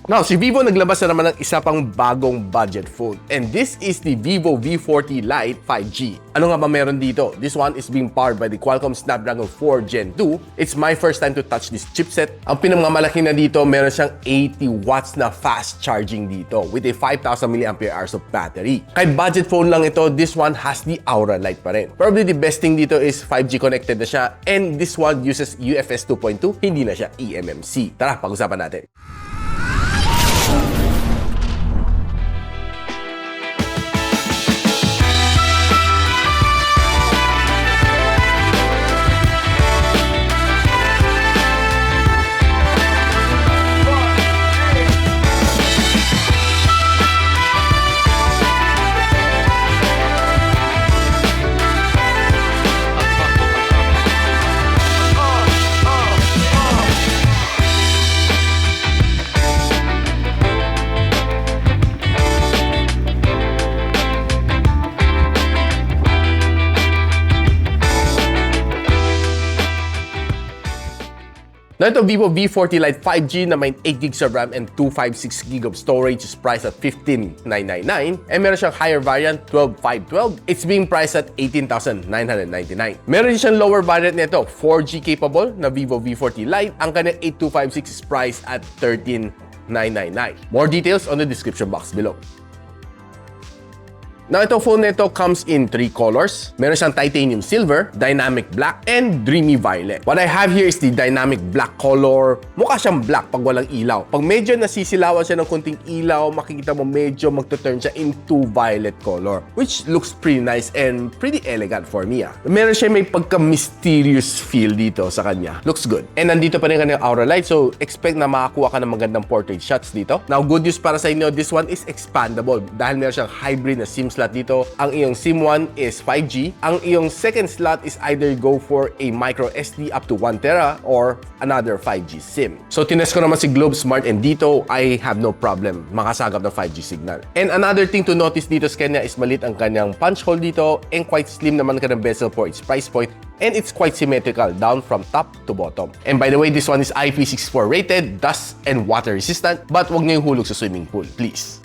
Now, si Vivo naglabas na naman ng isa pang bagong budget phone. And this is the Vivo V40 Lite 5G. Ano nga ba meron dito? This one is being powered by the Qualcomm Snapdragon 4 Gen 2. It's my first time to touch this chipset. Ang pinamamalaki na dito, meron siyang 80 watts na fast charging dito with a 5,000 mAh of battery. Kahit budget phone lang ito, this one has the Aura Light pa rin. Probably the best thing dito is 5G connected na siya, and this one uses UFS 2.2, hindi na siya eMMC. Tara, pag-usapan natin. Now ito, Vivo V40 Lite 5G na may 8GB of RAM and 256GB of storage is priced at $15,999. And meron siyang higher variant, 12,512. It's being priced at $18,999. Meron din siyang lower variant nito, 4G capable na Vivo V40 Lite. Ang kanyang 8256 is priced at $13,999. More details on the description box below. Now, itong phone na ito comes in 3 colors. Meron siyang titanium silver, dynamic black, and dreamy violet. What I have here is the dynamic black color. Mukha siyang black pag walang ilaw. Pag medyo nasisilawan siya ng konting ilaw, makikita mo medyo magtuturn siya into violet color, which looks pretty nice and pretty elegant for me. Meron siya may pagka-mysterious feel dito sa kanya. Looks good. And nandito pa rin kanyang Aura Light, so expect na makakuha ka ng magandang portrait shots dito. Now, good news para sa inyo, this one is expandable dahil meron siyang hybrid na SIM slot dito. Ang iyong SIM 1 is 5G. Ang iyong second slot is either go for a micro SD up to 1TB or another 5G SIM. So tinest ko naman si Globe Smart and dito I have no problem makasagap ng 5G signal. And another thing to notice dito sa kanya is maliit ang kanyang punch hole dito and quite slim naman kanyang bezel for its price point. And it's quite symmetrical down from top to bottom. And by the way, this one is IP64 rated, dust and water resistant, but wag niyo yung hulog sa swimming pool, please.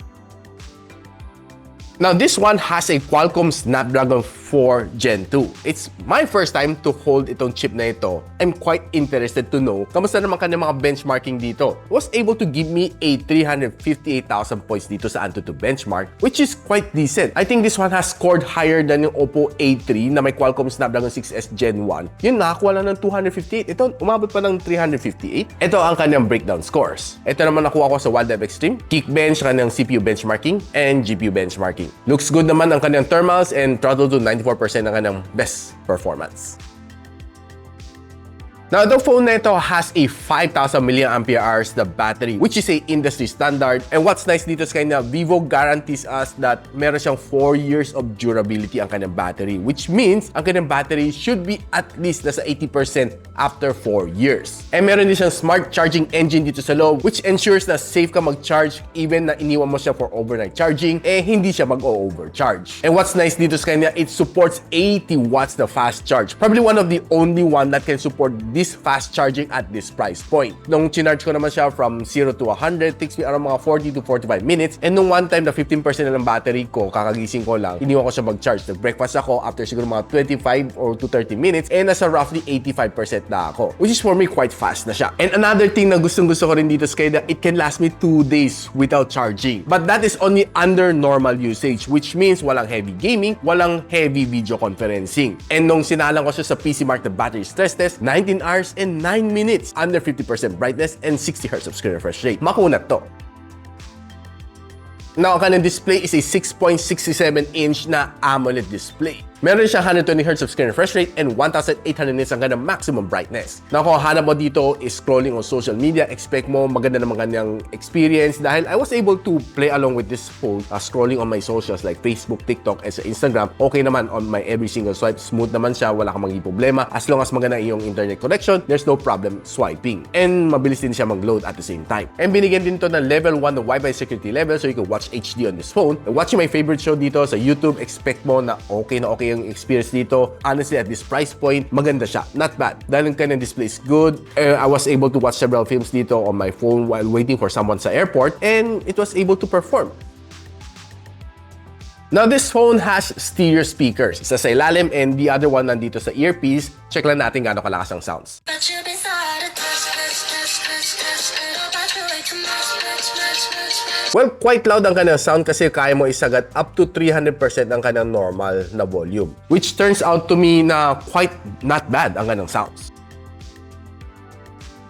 Now, this one has a Qualcomm Snapdragon 4 Gen 2. It's my first time to hold itong chip na ito. I'm quite interested to know kamusta naman kanya mga benchmarking dito. It was able to give me a 358,000 points dito sa Antutu benchmark, which is quite decent. I think this one has scored higher than yung Oppo A3 na may Qualcomm Snapdragon 6S Gen 1. Yun, nakakuha lang ng 258. Ito, umabot pa ng 358. Ito ang kanyang breakdown scores. Ito naman nakuha ko sa Wildlife Extreme, Geekbench, kanyang CPU benchmarking, and GPU benchmarking. Looks good naman ang kanyang thermals and throttle to 94% ang kanyang best performance. Now, the phone na ito has a 5,000 mAh na battery, which is a industry standard. And what's nice dito sa kanya, Vivo guarantees us that meron siyang 4 years of durability ang kanyang battery, which means ang kanyang battery should be at least nasa 80% after 4 years. And meron din siyang smart charging engine dito sa loob, which ensures na safe ka mag-charge even na iniwan mo siya for overnight charging, hindi siya mag-overcharge. And what's nice dito sa kanya, it supports 80 watts na fast charge. Probably one of the only one that can support this fast charging at this price point. Nung chinarge ko naman siya from 0 to 100, takes me around mga 40 to 45 minutes. And nung one time na 15% na ng battery ko, kakagising ko lang, iniwan ko siya mag-charge. Nag-breakfast ako after siguro mga 25 or to 30 minutes, and nasa roughly 85% na ako. Which is for me quite fast na siya. And another thing na gustong-gusto ko rin dito sa kanya, it can last me 2 days without charging. But that is only under normal usage, which means walang heavy gaming, walang heavy video conferencing. And nung sinalang ko siya sa PC Mark na battery stress test, 19 hours and 9 minutes, under 50% brightness and 60Hz of screen refresh rate. Makunat to. Now, ang kanyang display is a 6.67-inch na AMOLED display. Meron siyang 120Hz of screen refresh rate and 1,800 nits ang kanyang maximum brightness. Now, kung hanap mo dito is scrolling on social media, expect mo maganda naman kanyang experience dahil I was able to play along with this phone scrolling on my socials like Facebook, TikTok, and sa Instagram. Okay naman on my every single swipe. Smooth naman siya, wala kang magiging problema. As long as maganda iyong internet connection, there's no problem swiping. And mabilis din siya mag-load at the same time. And binigyan din to ng level 1 na Wi-Fi security level so you can watch HD on this phone. And watching my favorite show dito sa YouTube, expect mo na okay yung experience dito. Honestly, at this price point, maganda siya. Not bad. Dahil yung kanyang display is good. I was able to watch several films dito on my phone while waiting for someone sa airport, and it was able to perform. Now, this phone has stereo speakers. Isa sa ilalim and the other one nandito sa earpiece. Check lang natin gaano kalakas ang sounds. Well, quite loud ang kanyang sound kasi kaya mo isagat up to 300% ang kanyang normal na volume. Which turns out to me na quite not bad ang kanyang sounds.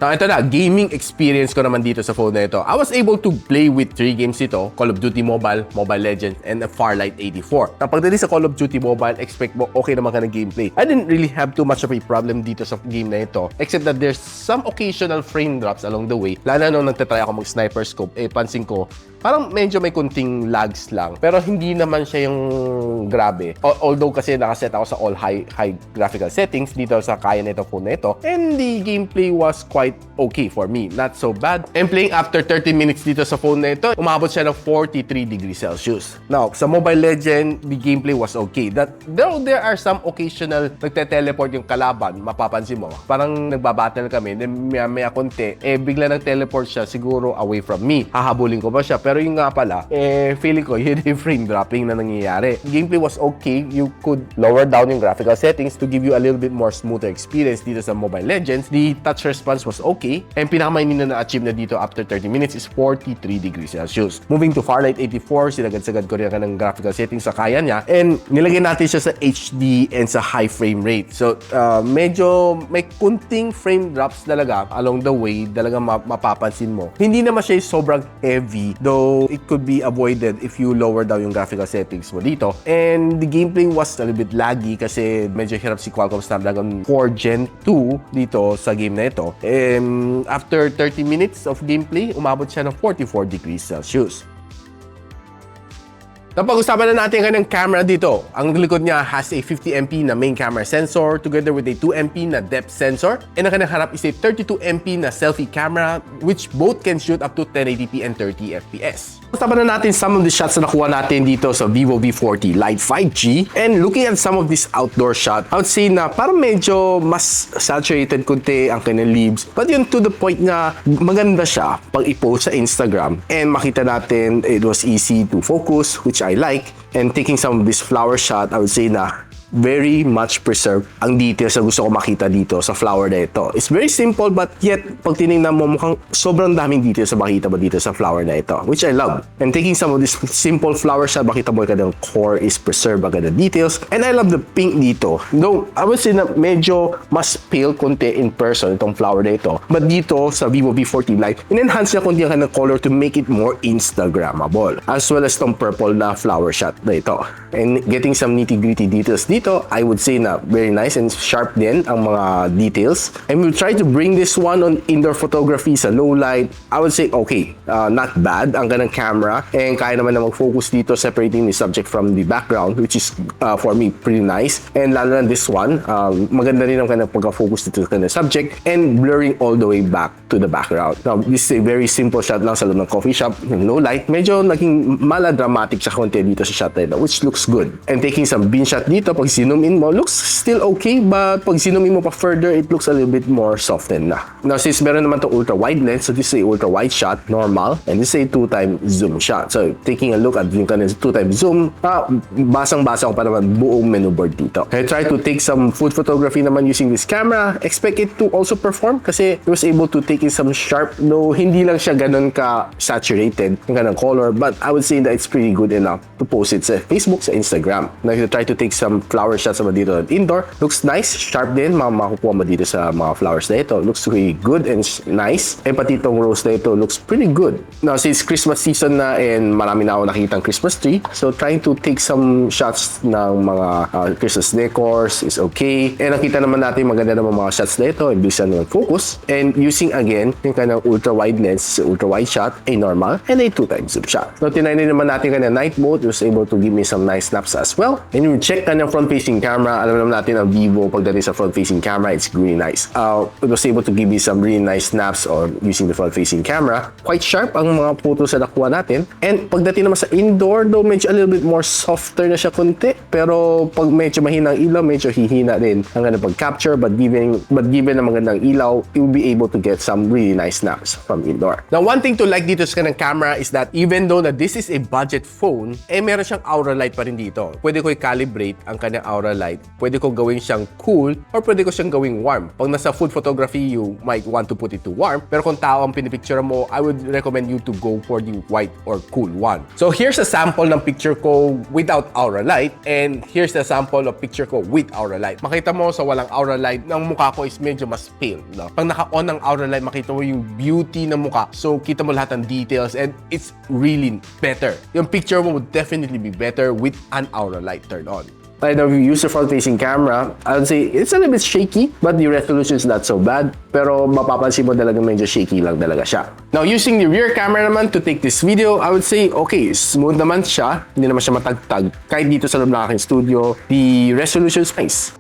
Now, ito na, gaming experience ko naman dito sa phone na ito. I was able to play with 3 games ito, Call of Duty Mobile, Mobile Legends, and Farlight 84. Now, pagdating sa Call of Duty Mobile, expect mo okay naman ka ng gameplay. I didn't really have too much of a problem dito sa game na ito, except that there's some occasional frame drops along the way. Lalo na nung nagtatry ako mag-sniper scope, pansin ko, parang medyo may kunting lags lang. Pero hindi naman siya yung grabe. Although kasi nakaset ako sa all high graphical settings dito sa kaya nito phone na ito. And the gameplay was quite okay for me. Not so bad. And playing after 30 minutes dito sa phone na ito, umabot siya ng 43 degrees Celsius. Now, sa Mobile Legend, the gameplay was okay. Though there are some occasional nagte-teleport yung kalaban, mapapansin mo. Parang nagbabattle kami, then maya konti, bigla nag-teleport siya siguro away from me. Hahabulin ko ba siya? Pero yung nga pala, feeling ko, yun yung frame dropping na nangyayari. Gameplay was okay. You could lower down yung graphical settings to give you a little bit more smoother experience dito sa Mobile Legends. The touch response was okay. And pinakamainin na na-achieve na dito after 30 minutes is 43 degrees Celsius. Moving to Farlight 84, sinagad-sagad ko rin ng graphical settings sa kaya niya. And nilagay natin siya sa HD and sa high frame rate. So, medyo may kunting frame drops talaga along the way. Talaga mapapansin mo. Hindi naman siya sobrang heavy, though it could be avoided if you lower down yung graphical settings mo dito. And the gameplay was a little bit laggy kasi medyo hirap si Qualcomm Snapdragon 4 Gen 2 dito sa game na ito. And after 30 minutes of gameplay, umabot siya ng 44 degrees Celsius. Napag-usapan na natin ang kanyang camera dito. Ang likod niya has a 50MP na main camera sensor together with a 2MP na depth sensor. And ang kanyang harap is a 32MP na selfie camera which both can shoot up to 1080p and 30fps. Usapan na natin some of the shots na nakuha natin dito sa Vivo V40 Lite 5G. And looking at some of this outdoor shot, I would say na parang medyo mas saturated kunti ang kanyang leaves. But yun to the point na maganda siya pag i-post sa Instagram. And makita natin it was easy to focus, which I like. And taking some of this flower shot, I would say na very much preserved ang details na gusto ko makita dito sa flower na ito. It's very simple but yet pag tinignan mo mukhang sobrang daming details na makita mo dito sa flower na ito, which I love. And taking some of this simple flower shot, makita mo yung core is preserved agad the details. And I love the pink dito. Though I would say na medyo mas pale konti in person itong flower na ito. But dito sa Vivo V40 Lite, in-enhance niya konti ang kanyang color to make it more Instagrammable. As well as itong purple na flower shot na ito. And getting some nitty-gritty details dito, I would say na very nice and sharp din ang mga details. And we'll try to bring this one on indoor photography sa low light. I would say okay, not bad ang ganang camera. And kaya naman na mag-focus dito separating the subject from the background, which is for me pretty nice. And lalo na this one, maganda rin ang kanang pagka-focus dito sa kanang subject and blurring all the way back to the background. Now, this is a very simple shot lang sa loob ng coffee shop, low light. Medyo naging maladramatic siya konti dito sa shot na ito, which looks good. And taking some bean shot dito, pag zoom in mo, looks still okay, but pag zoom in mo pa further, it looks a little bit more softened na. Now, since meron naman itong ultra-wide lens, so this is a ultra-wide shot, normal, and this is a 2x zoom shot. So, taking a look at yung kanina 2x zoom, basang-basa ko pa naman buong menu board dito. I try to take some food photography naman using this camera. Expect it to also perform kasi it was able to take in some sharp, though hindi lang siya ganun ka-saturated, yung ganun color, but I would say that it's pretty good enough to post it sa Facebook, sa Instagram. Now, if you try to take some flower shots naman dito indoor, looks nice, sharp din, makukuha mo dito sa mga flowers na ito. Looks really good and nice. And pati itong rose na ito looks pretty good. Now, since Christmas season na and marami na ako nakitang Christmas tree, so trying to take some shots ng mga Christmas decors is okay. And nakita naman natin maganda naman mga shots na ito, ibisan ng focus. And using again, yung kanyang ultra-wide lens, ultra-wide shot, a normal, and a 2x zoom shot. So, tinay naman natin kanyang night mode, it was able to give me some nice snaps as well. And you check kanyang front front-facing camera, alam naman natin ang Vivo pagdating sa front-facing camera, it's really nice. It was able to give me some really nice snaps on using the front-facing camera. Quite sharp ang mga photos na nakuha natin. And pagdating naman sa indoor, though medyo a little bit more softer na siya kunti. Pero pag medyo mahina ang ilaw, medyo hihina din ang ganda pag-capture. But given ang magandang ilaw, you'll be able to get some really nice snaps from indoor. Now, one thing to like dito sa kanang camera is that even though that this is a budget phone, meron siyang aura light pa rin dito. Pwede ko i-calibrate ang kanyang aura light. Pwede ko gawin siyang cool or pwede ko siyang gawing warm. Pag nasa food photography, you might want to put it to warm. Pero kung tao ang pinipicture mo, I would recommend you to go for the white or cool one. So here's a sample ng picture ko without aura light and here's the sample of picture ko with aura light. Makita mo sa walang aura light, ang mukha ko is medyo mas pale. No? Pag naka-on ang aura light, makita mo yung beauty ng mukha. So kita mo lahat ng details and it's really better. Yung picture mo would definitely be better with an aura light turned on. Right now, if you use the front-facing camera, I would say it's a little bit shaky, but the resolution is not so bad. Pero mapapansin mo talaga medyo shaky lang talaga siya. Now, using the rear camera naman to take this video, I would say, okay, smooth naman siya. Hindi naman siya matagtag. Kahit dito sa loob ng aking studio, the resolution is nice.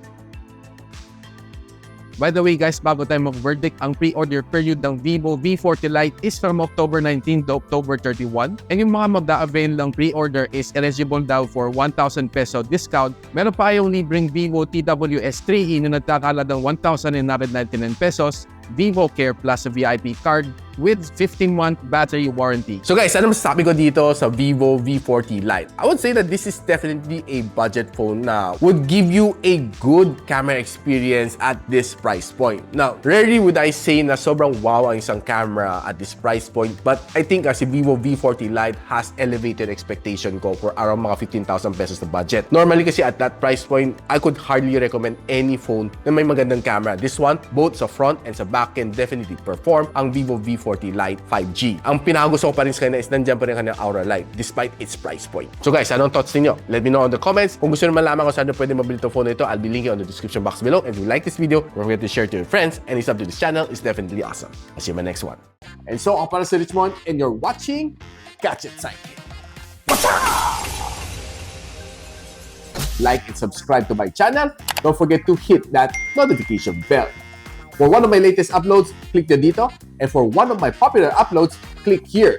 By the way guys, bago tayo mag-verdict, ang pre-order period ng Vivo V40 Lite is from October 19 to October 31. And yung mga magda-avail ng pre-order is eligible daw for 1,000 peso discount. Meron pa kayong libreng Vivo TWS3E na nagkakaladang 1,999 pesos, Vivo Care Plus VIP card with 15-month battery warranty. So guys, ano masasabi ko dito sa Vivo V40 Lite? I would say that this is definitely a budget phone na would give you a good camera experience at this price point. Now, rarely would I say na sobrang wow ang isang camera at this price point, but I think si Vivo V40 Lite has elevated expectation ko for around mga 15,000 pesos na budget. Normally kasi at that price point, I could hardly recommend any phone na may magandang camera. This one, both sa front and sa back can definitely perform ang Vivo V40 Lite 5G. Ang pinakagusto ko pa rin sa kanya is nandiyan pa rin kanyang aura light despite its price point. So guys, anong thoughts ninyo? Let me know in the comments. Kung gusto nyo malaman kung saan nyo pwede mabili itong phone na ito, I'll be linking on the description box below. If you like this video, don't forget to share to your friends and sub to this channel. It's definitely awesome. I'll see you in my next one. And so, ako para si Richmond and you're watching Gadget Sidekick. Like and subscribe to my channel. Don't forget to hit that notification bell. For one of my latest uploads, click the dito. And for one of my popular uploads, click here.